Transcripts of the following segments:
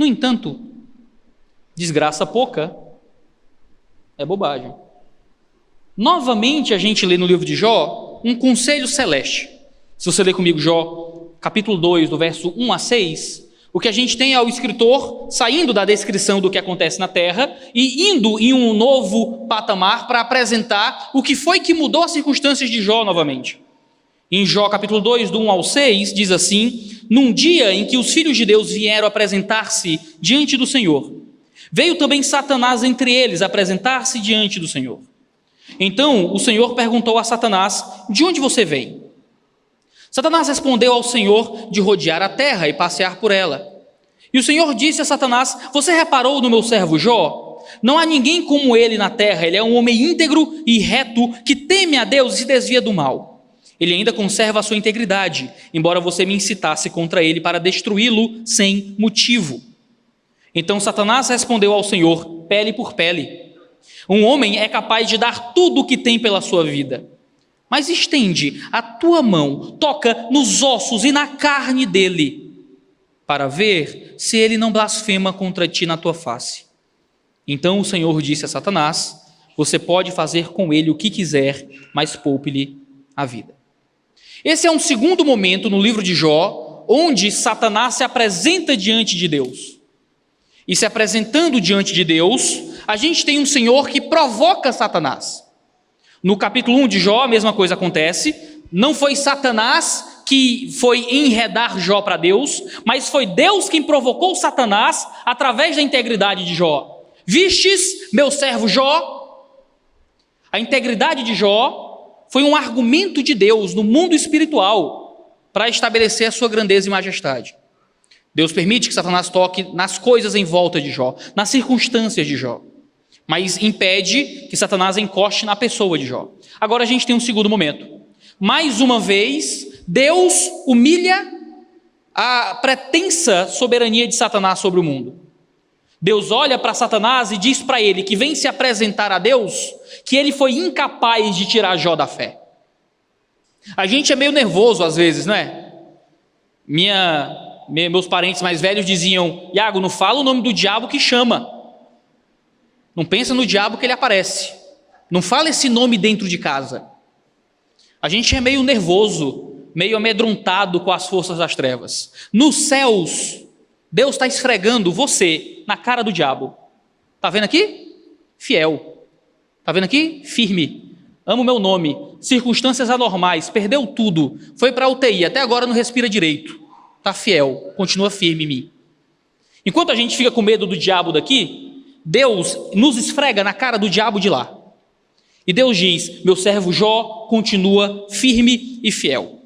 No entanto, desgraça pouca é bobagem. Novamente a gente lê no livro de Jó um conselho celeste. Se você ler comigo Jó, capítulo 2, do verso 1 a 6, o que a gente tem é o escritor saindo da descrição do que acontece na terra e indo em um novo patamar para apresentar o que foi que mudou as circunstâncias de Jó novamente. Em Jó capítulo 2, do 1 ao 6, diz assim: num dia em que os filhos de Deus vieram apresentar-se diante do Senhor, veio também Satanás entre eles apresentar-se diante do Senhor. Então o Senhor perguntou a Satanás: de onde você vem? Satanás respondeu ao Senhor: de rodear a terra e passear por ela. E o Senhor disse a Satanás: você reparou no meu servo Jó? Não há ninguém como ele na terra. Ele é um homem íntegro e reto, que teme a Deus e se desvia do mal. Ele ainda conserva a sua integridade, embora você me incitasse contra ele para destruí-lo sem motivo. Então Satanás respondeu ao Senhor: pele por pele. Um homem é capaz de dar tudo o que tem pela sua vida. Mas estende a tua mão, toca nos ossos e na carne dele, para ver se ele não blasfema contra ti na tua face. Então o Senhor disse a Satanás: você pode fazer com ele o que quiser, mas poupe-lhe a vida. Esse é um segundo momento no livro de Jó, onde Satanás se apresenta diante de Deus. E se apresentando diante de Deus, a gente tem um Senhor que provoca Satanás. No capítulo 1 de Jó, a mesma coisa acontece. Não foi Satanás que foi enredar Jó para Deus, mas foi Deus quem provocou Satanás através da integridade de Jó. Vistes meu servo Jó? A integridade de Jó foi um argumento de Deus no mundo espiritual para estabelecer a sua grandeza e majestade. Deus permite que Satanás toque nas coisas em volta de Jó, nas circunstâncias de Jó, mas impede que Satanás encoste na pessoa de Jó. Agora a gente tem um segundo momento. Mais uma vez, Deus humilha a pretensa soberania de Satanás sobre o mundo. Deus olha para Satanás e diz para ele, que vem se apresentar a Deus, que ele foi incapaz de tirar Jó da fé. A gente é meio nervoso às vezes, não é? Meus parentes mais velhos diziam: Iago, não fala o nome do diabo que chama. Não pensa no diabo que ele aparece. Não fala esse nome dentro de casa. A gente é meio nervoso, meio amedrontado com as forças das trevas. Nos céus, Deus está esfregando você na cara do diabo. Está vendo aqui? Fiel. Está vendo aqui? Firme. Amo o meu nome. Circunstâncias anormais. Perdeu tudo. Foi para a UTI. Até agora não respira direito. Está fiel. Continua firme em mim. Enquanto a gente fica com medo do diabo daqui, Deus nos esfrega na cara do diabo de lá. E Deus diz: meu servo Jó continua firme e fiel.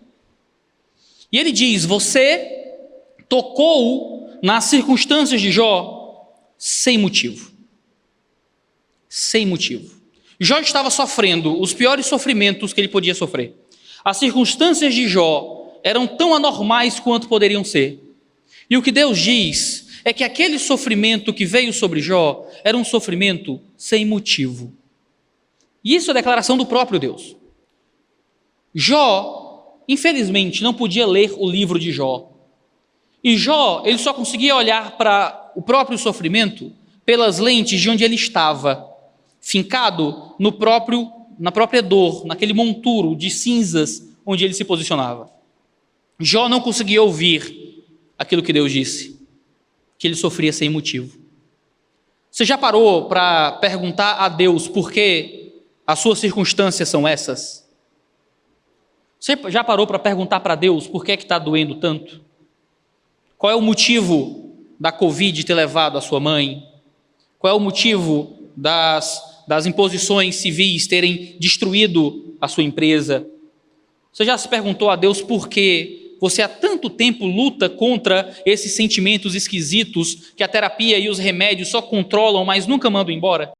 E ele diz: você tocou nas circunstâncias de Jó sem motivo. Sem motivo. Jó estava sofrendo os piores sofrimentos que ele podia sofrer. As circunstâncias de Jó eram tão anormais quanto poderiam ser. E o que Deus diz é que aquele sofrimento que veio sobre Jó era um sofrimento sem motivo. E isso é a declaração do próprio Deus. Jó, infelizmente, não podia ler o livro de Jó. E Jó, ele só conseguia olhar para o próprio sofrimento pelas lentes de onde ele estava, fincado na própria dor, naquele monturo de cinzas onde ele se posicionava. Jó não conseguia ouvir aquilo que Deus disse, que ele sofria sem motivo. Você já parou para perguntar a Deus por que as suas circunstâncias são essas? Você já parou para perguntar para Deus por que é que está doendo tanto? Qual é o motivo da Covid ter levado a sua mãe? Qual é o motivo das imposições civis terem destruído a sua empresa? Você já se perguntou a Deus por que você há tanto tempo luta contra esses sentimentos esquisitos que a terapia e os remédios só controlam, mas nunca mandam embora?